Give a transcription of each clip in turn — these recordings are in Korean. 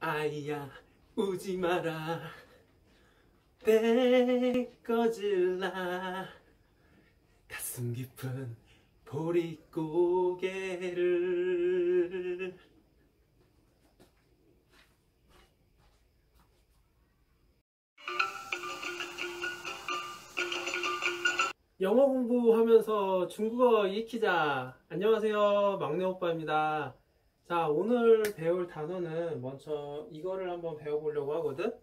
아이야 우지 마라 때 꺼질라 가슴 깊은 보릿고개를. 영어 공부하면서 중국어 익히자. 안녕하세요, 막내 오빠입니다. 자, 오늘 배울 단어는 먼저 이거를 한번 배워보려고 하거든.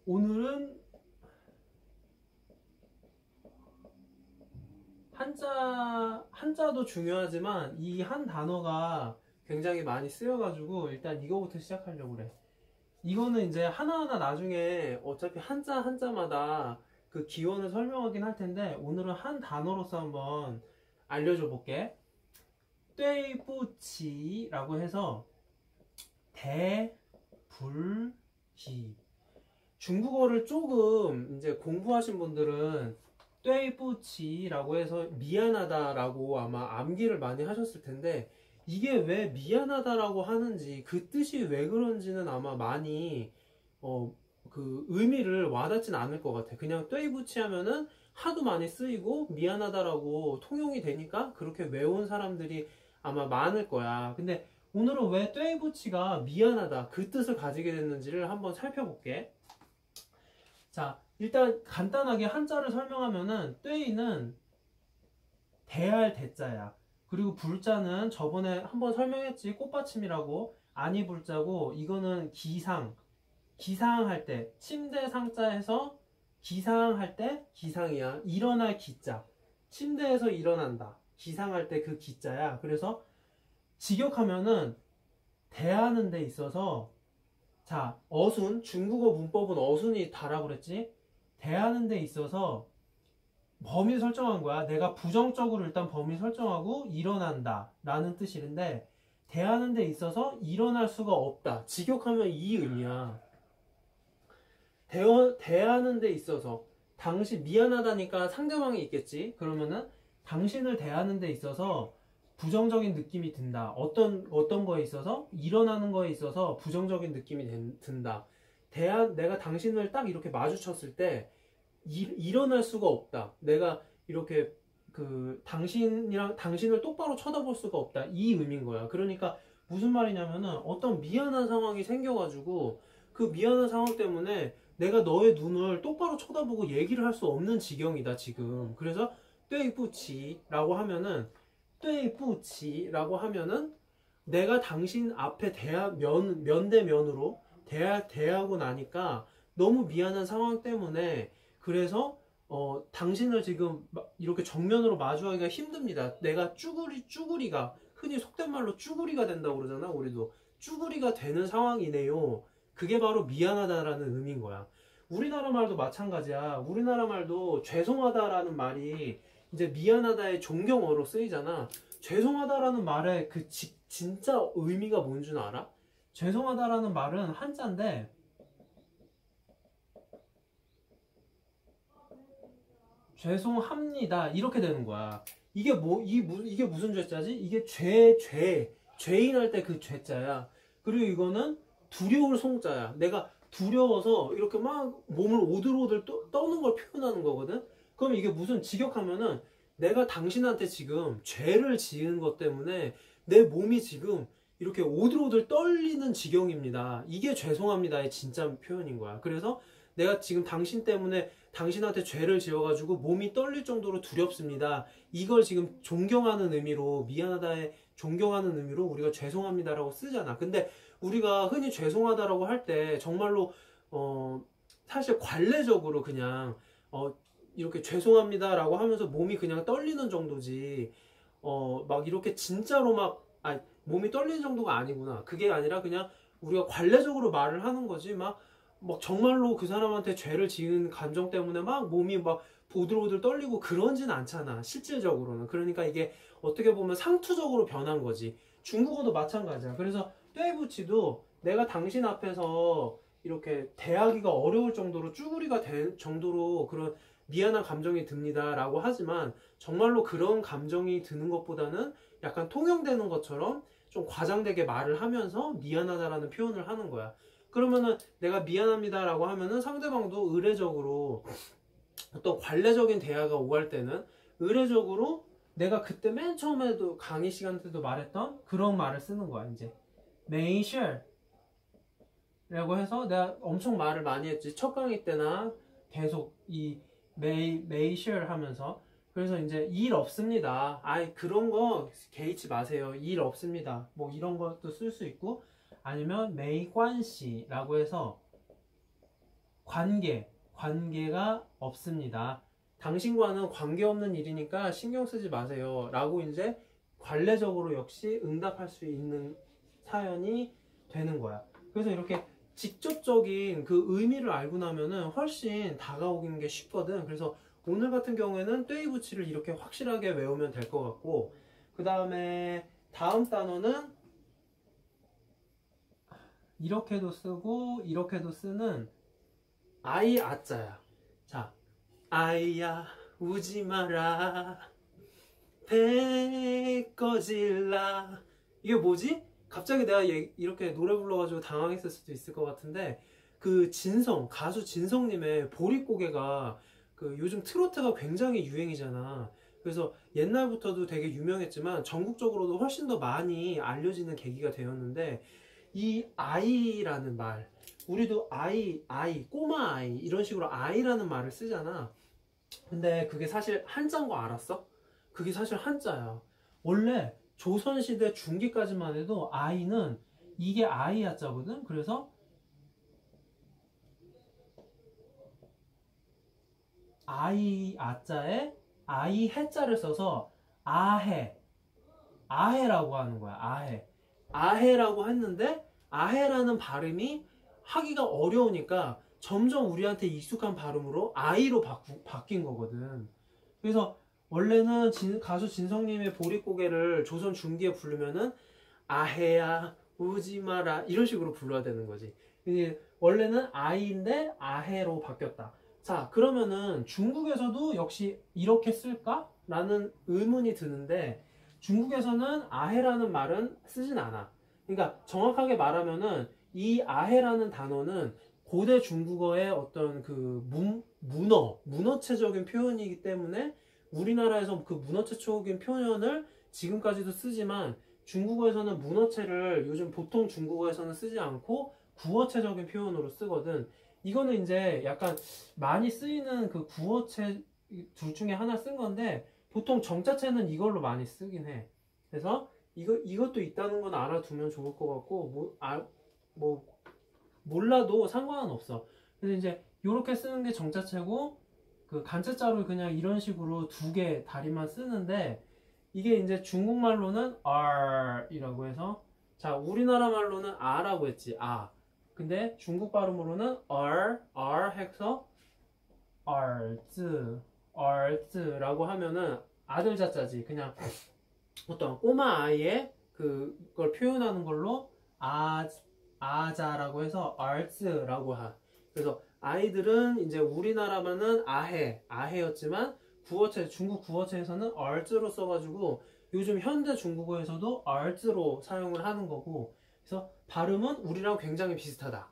오늘은 한자도 중요하지만 이 한 단어가 굉장히 많이 쓰여가지고 일단 이거부터 시작하려고 그래. 이거는 이제 하나하나 나중에 어차피 한자마다 그 기원을 설명하긴 할 텐데 오늘은 한 단어로서 한번 알려줘 볼게. 对不起라고 해서 대불기. 중국어를 조금 이제 공부하신 분들은 对不起라고 해서 미안하다라고 아마 암기를 많이 하셨을 텐데 이게 왜 미안하다라고 하는지 그 뜻이 왜 그런지는 아마 많이 그 의미를 와닿진 않을 것 같아. 그냥 对不起 하면은 하도 많이 쓰이고 미안하다라고 통용이 되니까 그렇게 외운 사람들이 아마 많을 거야. 근데 오늘은 왜 对不起가 미안하다 그 뜻을 가지게 됐는지를 한번 살펴볼게. 자, 일단 간단하게 한자를 설명하면은 对는 대할 대자야. 그리고 불자는 저번에 한번 설명했지. 꽃받침이라고. 아니 불자고 이거는 기상할 때 침대 상자에서 기상할 때 기상이야. 일어날 기자. 침대에서 일어난다. 기상할 때 그 기자야. 그래서 직역하면은 대하는 데 있어서 자, 어순, 중국어 문법은 어순이 다라고 그랬지? 대하는 데 있어서 범위 설정한 거야. 내가 부정적으로 일단 범위 설정하고 일어난다 라는 뜻인데 대하는 데 있어서 일어날 수가 없다. 직역하면 이 의미야. 대하는 데 있어서 당신 미안하다니까 상대방이 있겠지. 그러면은 당신을 대하는 데 있어서 부정적인 느낌이 든다. 어떤 거에 있어서 일어나는 거에 있어서 부정적인 느낌이 든다. 내가 당신을 딱 이렇게 마주쳤을 때 일어날 수가 없다. 내가 이렇게 당신을 똑바로 쳐다볼 수가 없다. 이 의미인 거야. 그러니까 무슨 말이냐면은 어떤 미안한 상황이 생겨가지고 그 미안한 상황 때문에 내가 너의 눈을 똑바로 쳐다보고 얘기를 할 수 없는 지경이다 지금. 그래서 对不起라고 하면은 对不起라고 하면은 내가 당신 앞에 면대면으로 대하고 나니까 너무 미안한 상황 때문에 그래서 당신을 지금 이렇게 정면으로 마주하기가 힘듭니다. 내가 쭈구리가 흔히 속된 말로 쭈구리가 된다고 그러잖아. 우리도 쭈구리가 되는 상황이네요. 그게 바로 미안하다라는 의미인 거야. 우리나라 말도 마찬가지야. 우리나라 말도 죄송하다라는 말이 이제 미안하다의 존경어로 쓰이잖아. 죄송하다라는 말의 그 진짜 의미가 뭔 줄 알아? 죄송하다라는 말은 한자인데 죄송합니다 이렇게 되는 거야. 이게 무슨 죄자지? 이게 죄인할 때 그 죄자야. 그리고 이거는 두려울 송자야. 내가 두려워서 이렇게 막 몸을 오들오들 떠는 걸 표현하는 거거든. 그럼 이게 무슨 직역하면은 내가 당신한테 지금 죄를 지은 것 때문에 내 몸이 지금 이렇게 오들오들 떨리는 지경입니다. 이게 죄송합니다의 진짜 표현인 거야. 그래서 내가 지금 당신 때문에 당신한테 죄를 지어가지고 몸이 떨릴 정도로 두렵습니다. 이걸 지금 존경하는 의미로 미안하다의 존경하는 의미로 우리가 죄송합니다라고 쓰잖아. 근데 우리가 흔히 죄송하다라고 할 때 정말로 사실 관례적으로 그냥 이렇게 죄송합니다라고 하면서 몸이 그냥 떨리는 정도지 막 이렇게 진짜로 몸이 떨리는 정도가 아니구나. 그게 아니라 그냥 우리가 관례적으로 말을 하는 거지 막 정말로 그 사람한테 죄를 지은 감정 때문에 막 몸이 막 보들보들 떨리고 그러진 않잖아 실질적으로는. 그러니까 이게 어떻게 보면 상투적으로 변한 거지. 중국어도 마찬가지야. 그래서 对不起도 내가 당신 앞에서 이렇게 대하기가 어려울 정도로 쭈구리가 될 정도로 그런 미안한 감정이 듭니다 라고 하지만 정말로 그런 감정이 드는 것보다는 약간 통용되는 것처럼 좀 과장되게 말을 하면서 미안하다라는 표현을 하는 거야. 그러면은 내가 미안합니다라고 하면은 상대방도 의례적으로 어떤 관례적인 대화가 오갈 때는 의례적으로 내가 그때 맨 처음에도 강의 시간 때도 말했던 그런 말을 쓰는 거야. 이제 메이셜 라고 해서 내가 엄청 말을 많이 했지. 첫 강의 때나 계속 이 메이셜 하면서. 그래서 이제 일 없습니다. 아이 그런 거 개의치 마세요. 일 없습니다. 뭐 이런 것도 쓸 수 있고, 아니면 메이관시라고 해서 관계가 없습니다. 당신과는 관계없는 일이니까 신경 쓰지 마세요. 라고 이제 관례적으로 역시 응답할 수 있는 사연이 되는 거야. 그래서 이렇게 직접적인 그 의미를 알고 나면은 훨씬 다가오는 게 쉽거든. 그래서 오늘 같은 경우에는 떼이부치를 이렇게 확실하게 외우면 될 것 같고, 그 다음에 다음 단어는 이렇게도 쓰고 이렇게도 쓰는 아이 아자야. 자, 아이야 우지 마라 배 꺼질라. 이게 뭐지? 갑자기 내가 이렇게 노래 불러가지고 당황했을 수도 있을 것 같은데, 그 가수 진성님의 보릿고개가 그 요즘 트로트가 굉장히 유행이잖아. 그래서 옛날부터도 되게 유명했지만 전국적으로도 훨씬 더 많이 알려지는 계기가 되었는데, 이 아이라는 말, 우리도 꼬마 아이 이런 식으로 아이라는 말을 쓰잖아. 근데 그게 사실 한자인 거 알았어? 그게 사실 한자야. 원래 조선시대 중기까지만 해도 아이는 이게 아이 야자거든. 그래서 아이 아자에 아이 해자를 써서 아해라고 하는 거야. 아해라고 했는데, 아해라는 발음이 하기가 어려우니까 점점 우리한테 익숙한 발음으로 아이로 바뀐 거거든. 그래서 원래는 가수 진성님의 보릿고개를 조선 중기에 부르면은 아해야 우지 마라 이런 식으로 불러야 되는 거지. 근데 원래는 아이인데 아해로 바뀌었다. 자, 그러면은 중국에서도 역시 이렇게 쓸까? 라는 의문이 드는데, 중국에서는 아해라는 말은 쓰진 않아. 그러니까 정확하게 말하면은 이 아해라는 단어는 고대 중국어의 어떤 그 문어체적인 표현이기 때문에 우리나라에서 그 문어체적인 표현을 지금까지도 쓰지만, 중국어에서는 문어체를 요즘 보통 중국어에서는 쓰지 않고 구어체적인 표현으로 쓰거든. 이거는 이제 약간 많이 쓰이는 그 구어체 둘 중에 하나 쓴 건데, 보통 정자체는 이걸로 많이 쓰긴 해. 그래서 이것도 있다는 건 알아두면 좋을 것 같고, 몰라도 상관은 없어. 그래서 이제 이렇게 쓰는 게 정자체고, 그 간자자로 그냥 이런 식으로 두 개 다리만 쓰는데, 이게 이제 중국말로는 R이라고 해서, 자, 우리나라 말로는 아라고 했지. 아. 근데 중국 발음으로는 R 해서 얼즈라고 하면은 아들 자자지. 그냥 어떤 꼬마 아이의 그걸 표현하는 걸로 아자라고 해서 얼즈라고 하. 그래서 아이들은 이제 우리나라만은 아해였지만 중국 구어체에서는 얼즈로 써가지고 요즘 현대 중국어에서도 얼즈로 사용을 하는 거고, 그래서 발음은 우리랑 굉장히 비슷하다.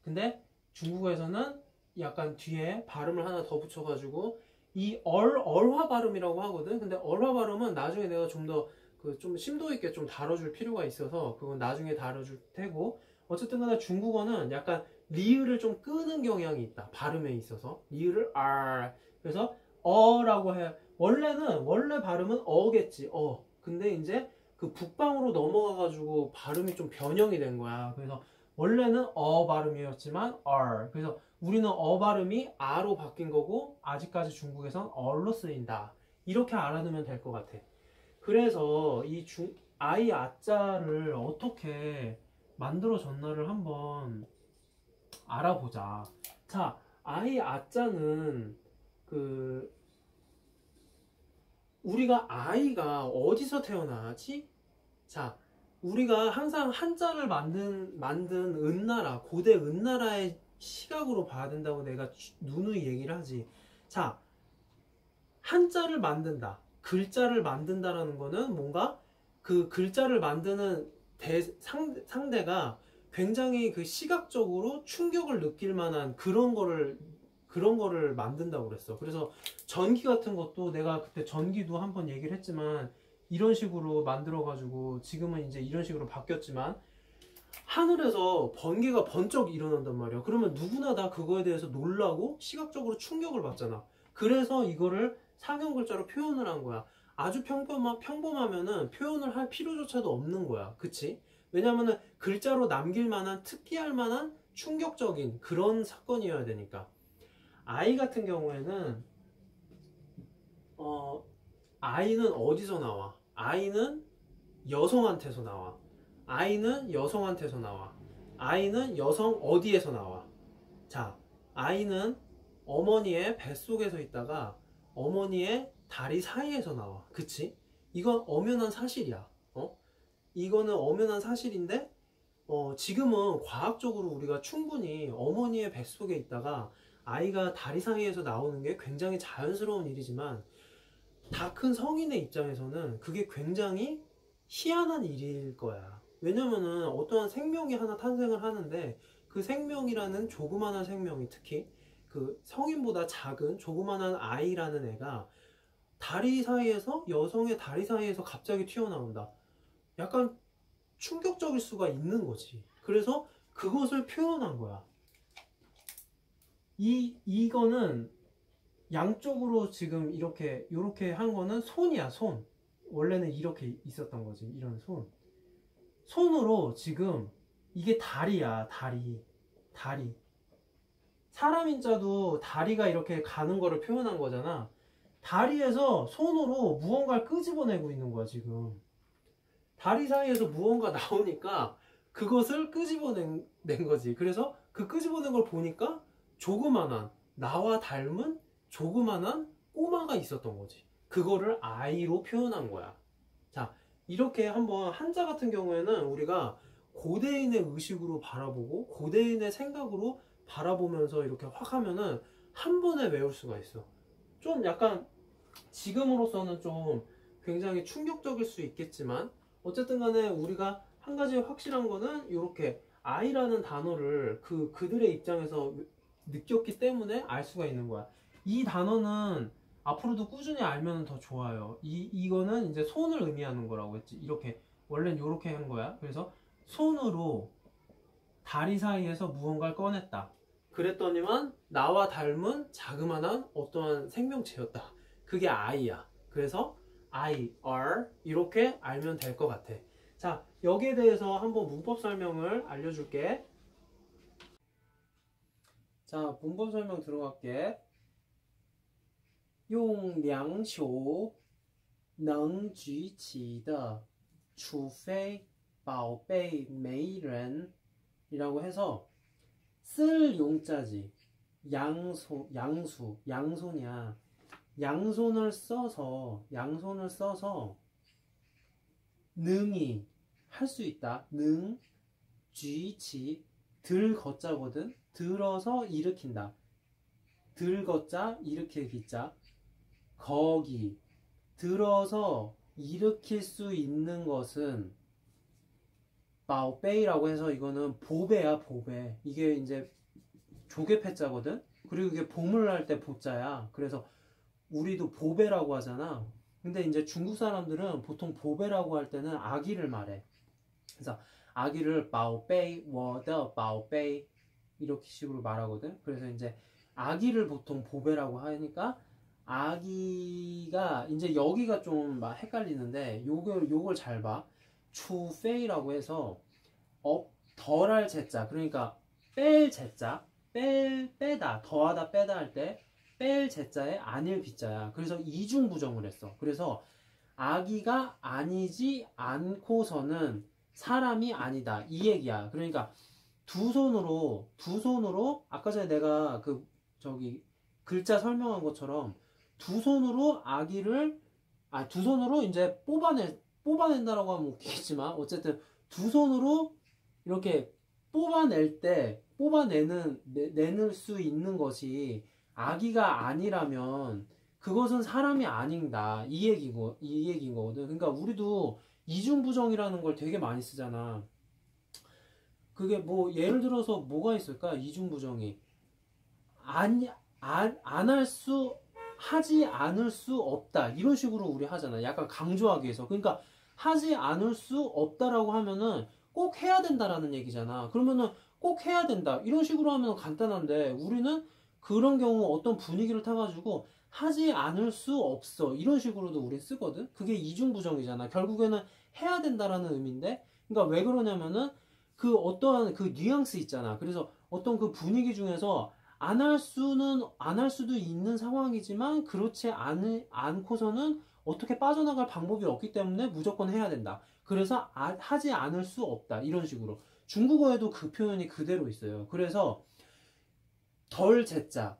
근데 중국어에서는 약간 뒤에 발음을 하나 더 붙여가지고 이 얼화 발음이라고 하거든. 근데 얼화 발음은 나중에 내가 좀 더 좀 심도 있게 좀 다뤄줄 필요가 있어서 그건 나중에 다뤄줄 테고, 어쨌든 간에 중국어는 약간 리을을 좀 끄는 경향이 있다. 발음에 있어서 리을을 그래서 어라고 해. 원래 발음은 어겠지. 근데 이제 그 북방으로 넘어가가지고 발음이 좀 변형이 된 거야. 그래서 원래는 어 발음이었지만 그래서 우리는 어 발음이 아로 바뀐 거고, 아직까지 중국에선 얼로 쓰인다. 이렇게 알아두면 될 것 같아. 그래서 이 아이 아자를 어떻게 만들어졌나를 한번 알아보자. 자, 아이 아자는 우리가 아이가 어디서 태어나지? 자, 우리가 항상 한자를 만든 은나라, 고대 은나라의 시각으로 봐야 된다고 내가 누누이 얘기를 하지. 자, 한자를 만든다, 글자를 만든다라는 거는 뭔가 그 글자를 만드는 상대가 굉장히 그 시각적으로 충격을 느낄 만한 그런 거를 만든다고 그랬어. 그래서 전기 같은 것도 내가 그때 전기도 한번 얘기를 했지만 이런 식으로 만들어 가지고 지금은 이제 이런 식으로 바뀌었지만 하늘에서 번개가 번쩍 일어난단 말이야. 그러면 누구나 다 그거에 대해서 놀라고 시각적으로 충격을 받잖아. 그래서 이거를 상형 글자로 표현을 한 거야. 아주 평범하면은 표현을 할 필요조차도 없는 거야. 그치? 왜냐면은 글자로 남길 만한 특기할 만한 충격적인 그런 사건이어야 되니까. 아이 같은 경우에는 아이는 어디서 나와? 아이는 여성한테서 나와. 아이는 여성한테서 나와. 아이는 여성 어디에서 나와? 자, 아이는 어머니의 뱃속에서 있다가 어머니의 다리 사이에서 나와. 그치? 이건 엄연한 사실이야. 이거는 엄연한 사실인데 지금은 과학적으로 우리가 충분히 어머니의 뱃속에 있다가 아이가 다리 사이에서 나오는 게 굉장히 자연스러운 일이지만 다 큰 성인의 입장에서는 그게 굉장히 희한한 일일 거야. 왜냐면은 어떠한 생명이 하나 탄생을 하는데 그 생명이라는 조그만한 생명이 특히 그 성인보다 작은 조그만한 아이라는 애가 다리 사이에서 여성의 다리 사이에서 갑자기 튀어나온다. 약간 충격적일 수가 있는 거지. 그래서 그것을 표현한 거야. 이거는 양쪽으로 지금 이렇게 한 거는 손이야, 손. 원래는 이렇게 있었던 거지, 이런 손. 손으로 지금 이게 다리야, 다리. 사람 인자도 다리가 이렇게 가는 거를 표현한 거잖아. 다리에서 손으로 무언가를 끄집어내고 있는 거야, 지금. 다리 사이에서 무언가 나오니까 그것을 끄집어낸 거지. 그래서 그 끄집어낸 걸 보니까 조그만한, 나와 닮은 조그만한 꼬마가 있었던 거지. 그거를 아이로 표현한 거야. 자, 이렇게 한번 한자 같은 경우에는 우리가 고대인의 의식으로 바라보고 고대인의 생각으로 바라보면서 이렇게 확 하면은 한 번에 외울 수가 있어. 좀 약간 지금으로서는 좀 굉장히 충격적일 수 있겠지만 어쨌든 간에 우리가 한 가지 확실한 거는 이렇게 아이라는 단어를 그들의 입장에서 느꼈기 때문에 알 수가 있는 거야. 이 단어는 앞으로도 꾸준히 알면 더 좋아요. 이거는 이제 손을 의미하는 거라고 했지. 이렇게 원래는 이렇게 한 거야. 그래서 손으로 다리 사이에서 무언가를 꺼냈다. 그랬더니만 나와 닮은 자그마한 어떠한 생명체였다. 그게 아이야. 그래서 I, R 이렇게 알면 될 것 같아. 자, 여기에 대해서 한번 문법 설명을 알려줄게. 자, 문법 설명 들어갈게. 用两球能举起的除非宝贝没人이라고 해서 쓸 용자지 양손이야. 양손을 써서 능이 할 수 있다. 능, 쥐치, 들거자거든. 들어서 일으킨다. 들거자, 일으킬 기자. 거기, 들어서 일으킬 수 있는 것은 바오베이라고 해서 이거는 보배야, 보배. 이게 이제 조개패자거든. 그리고 이게 보물 할 때 보자야. 그래서 우리도 보배라고 하잖아. 근데 이제 중국 사람들은 보통 보배라고 할 때는 아기를 말해. 그래서 아기를 바오베이, 워더 바오베이 이렇게 식으로 말하거든. 그래서 이제 아기를 보통 보배라고 하니까 아기가 이제 여기가 좀 막 헷갈리는데 요걸 잘 봐. 추페이라고 해서 덜할 제자, 그러니까 뺄 제자, 빼다, 더하다 빼다 할 때 뺄 제자에 아닐 비자야. 그래서 이중부정을 했어. 그래서 아기가 아니지 않고서는 사람이 아니다 이 얘기야. 그러니까 두 손으로 아까 전에 내가 글자 설명한 것처럼 두 손으로 두 손으로 이제 뽑아낸다라고 하면 웃기겠지만 어쨌든 두 손으로 이렇게 내는 수 있는 것이 아기가 아니라면 그것은 사람이 아닌다 이 얘기인 거거든. 그러니까 우리도 이중부정이라는 걸 되게 많이 쓰잖아. 그게 뭐 예를 들어서 뭐가 있을까? 이중부정이 안 할 수, 하지 않을 수 없다 이런 식으로 우리 하잖아. 약간 강조하기 위해서. 그러니까 하지 않을 수 없다라고 하면은 꼭 해야 된다라는 얘기잖아. 그러면은 꼭 해야 된다 이런 식으로 하면 간단한데, 우리는 그런 경우 어떤 분위기를 타가지고 하지 않을 수 없어 이런 식으로도 우리 쓰거든. 그게 이중부정이잖아. 결국에는 해야 된다라는 의미인데, 그러니까 왜 그러냐면은 그 어떠한 그 뉘앙스 있잖아. 그래서 어떤 그 분위기 중에서 안 할 수도 있는 상황이지만 그렇지 않고서는 어떻게 빠져나갈 방법이 없기 때문에 무조건 해야 된다. 그래서 하지 않을 수 없다 이런 식으로. 중국어에도 그 표현이 그대로 있어요. 그래서 덜 제자,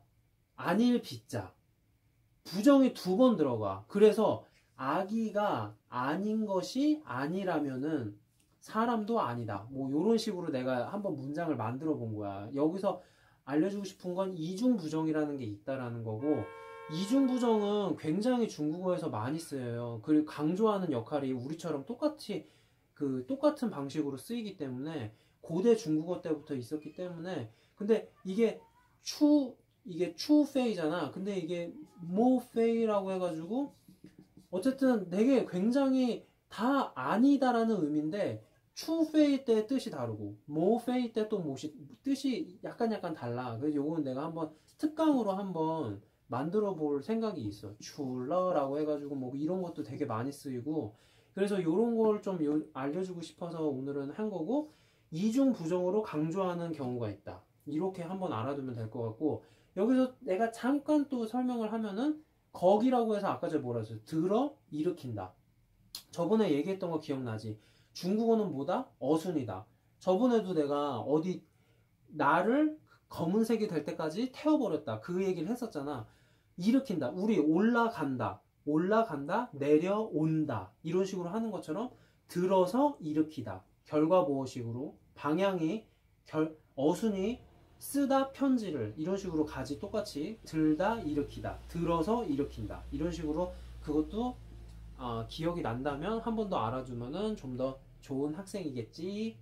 아닐 비자, 부정이 두 번 들어가. 그래서 아기가 아닌 것이 아니라면은 사람도 아니다. 뭐 이런 식으로 내가 한번 문장을 만들어 본 거야. 여기서 알려주고 싶은 건 이중부정이라는 게 있다라는 거고, 이중부정은 굉장히 중국어에서 많이 쓰여요. 그리고 강조하는 역할이 우리처럼 똑같은 방식으로 쓰이기 때문에 고대 중국어 때부터 있었기 때문에. 근데 이게 추페이잖아. 근데 이게 모페이라고 해가지고 어쨌든 되게 굉장히 다 아니다라는 의미인데, 추페이 때 뜻이 다르고 모페이 때 또 뜻이 약간 달라. 그래서 요거는 내가 한번 특강으로 한번 만들어 볼 생각이 있어. 출러라고 해가지고 뭐 이런 것도 되게 많이 쓰이고, 그래서 요런 걸 좀 알려주고 싶어서 오늘은 한 거고, 이중 부정으로 강조하는 경우가 있다. 이렇게 한번 알아두면 될 것 같고, 여기서 내가 잠깐 또 설명을 하면은, 거기라고 해서 아까 전에 뭐라 했어요? 들어 일으킨다. 저번에 얘기했던 거 기억나지? 중국어는 뭐다? 어순이다. 저번에도 내가 나를 검은색이 될 때까지 태워버렸다 그 얘기를 했었잖아. 일으킨다. 우리 올라간다, 내려온다 이런 식으로 하는 것처럼 들어서 일으키다. 결과보어식으로 방향이 어순이 쓰다 편지를 이런 식으로 가지 똑같이 들다 일으키다, 들어서 일으킨다 이런 식으로. 그것도 기억이 난다면 한 번 더 알아주면은 좀 더 좋은 학생이겠지.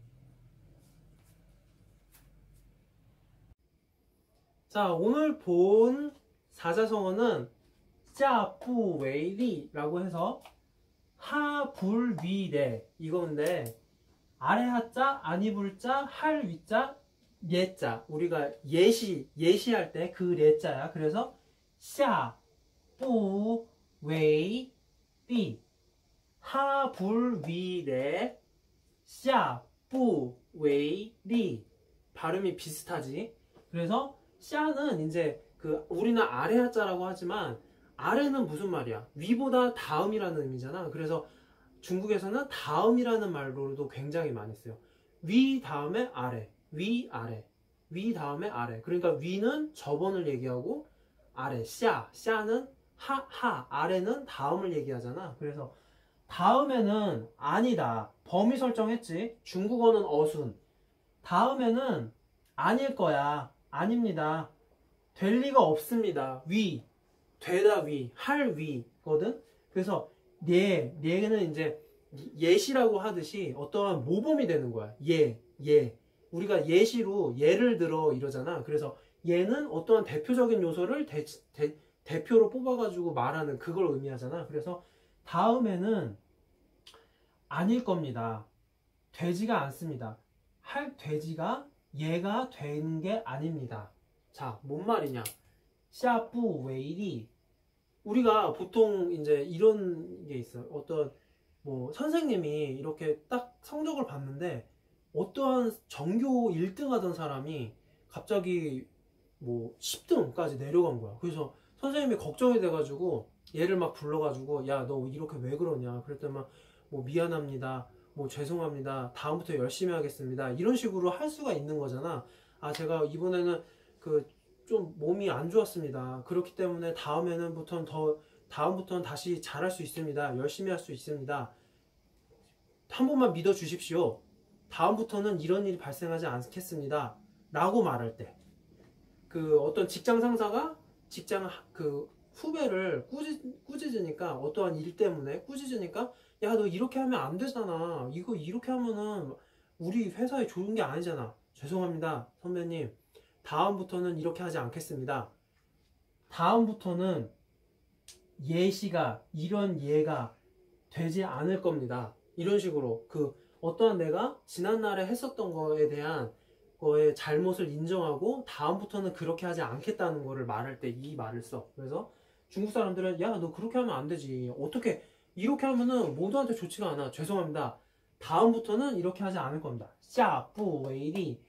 자, 오늘 본 사자성어는 자不为例라고 해서 하불위례 이건데, 아래 하자, 아니 불자, 할 위자, 예자. 우리가 예시할 때 그 예자야. 그래서 샤不为例 하불위례 샤不为例 발음이 비슷하지. 그래서 샤는 이제 우리는 아래 하자라고 하지만, 아래는 무슨 말이야? 위보다 다음이라는 의미잖아. 그래서 중국에서는 다음이라는 말로도 굉장히 많이 써요. 위 다음에 아래, 위 아래, 위 다음에 아래. 그러니까 위는 저번을 얘기하고, 아래 샤는 하 아래는 다음을 얘기하잖아. 그래서 다음에는 아니다. 범위 설정했지. 중국어는 어순. 다음에는 아닐 거야. 아닙니다. 될 리가 없습니다. 되다 할 위거든. 그래서 얘는 이제 예시라고 하듯이 어떠한 모범이 되는 거야. 우리가 예시로 예를 들어 이러잖아. 그래서 얘는 어떠한 대표적인 요소를 대표로 뽑아가지고 말하는 그걸 의미하잖아. 그래서 다음에는 아닐 겁니다. 되지가 않습니다. 되지가 얘가 되는 게 아닙니다. 자, 뭔 말이냐? 샤不为例. 우리가 보통 이제 이런 게 있어. 어떤 뭐 선생님이 이렇게 딱 성적을 봤는데, 어떠한 전교 1등 하던 사람이 갑자기 뭐 10등까지 내려간 거야. 그래서 선생님이 걱정이 돼가지고 얘를 막 불러가지고, 야, 너 이렇게 왜 그러냐? 그랬더니 막 뭐 미안합니다, 뭐 죄송합니다, 다음부터 열심히 하겠습니다 이런 식으로 할 수가 있는 거잖아. 제가 이번에는 좀 몸이 안 좋았습니다. 그렇기 때문에 다음부터는 다시 잘할 수 있습니다. 열심히 할 수 있습니다. 한 번만 믿어 주십시오. 다음부터는 이런 일이 발생하지 않겠습니다. 라고 말할 때, 어떤 직장 상사가 후배를 꾸짖으니까, 어떠한 일 때문에 꾸짖으니까, 야, 너 이렇게 하면 안 되잖아. 이거 이렇게 하면은 우리 회사에 좋은 게 아니잖아. 죄송합니다, 선배님. 다음부터는 이렇게 하지 않겠습니다. 다음부터는 예시가 이런 예가 되지 않을 겁니다. 이런 식으로 어떠한 내가 지난날에 했었던 거에 대한 거의 잘못을 인정하고 다음부터는 그렇게 하지 않겠다는 거를 말할 때 이 말을 써. 그래서 중국 사람들은 야, 너 그렇게 하면 안 되지. 어떻게 이렇게 하면은 모두한테 좋지가 않아. 죄송합니다. 다음부터는 이렇게 하지 않을 겁니다. 下不为例.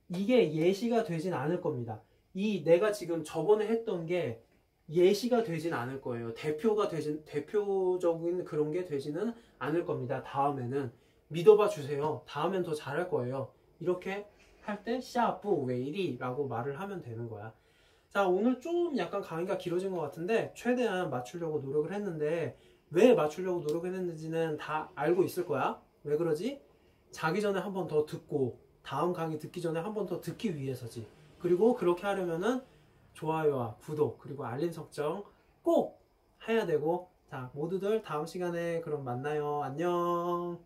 이게 예시가 되진 않을 겁니다. 이 내가 지금 저번에 했던 게 예시가 되진 않을 거예요. 대표적인 그런 게 되지는 않을 겁니다. 다음에는 믿어봐 주세요. 다음엔 더 잘할 거예요. 이렇게 할 때 下不为例라고 말을 하면 되는 거야. 자, 오늘 좀 약간 강의가 길어진 것 같은데 최대한 맞추려고 노력을 했는데 왜 맞추려고 노력을 했는지는 다 알고 있을 거야. 왜 그러지? 자기 전에 한 번 더 듣고 다음 강의 듣기 전에 한 번 더 듣기 위해서지. 그리고 그렇게 하려면은 좋아요와 구독 그리고 알림 설정 꼭 해야 되고, 자, 모두들 다음 시간에 그럼 만나요. 안녕.